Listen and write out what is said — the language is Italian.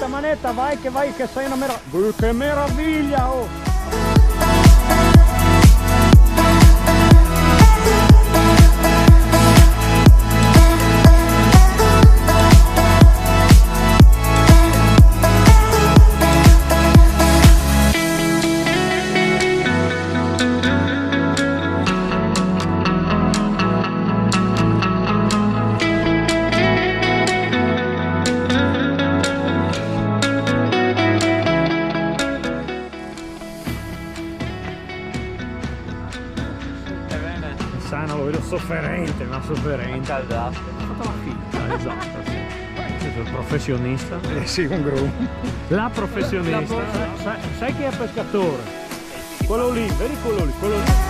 manetta, vai che sei una meraviglia. Che meraviglia, oh! Sano, lo vedo sofferente, ma sofferente. Caldato. Ha fatto la finta, esatto, sì. Questo è il professionista. Sì, un gru. La professionista. Sai chi è pescatore? Quello lì, vedi quello lì, quello lì.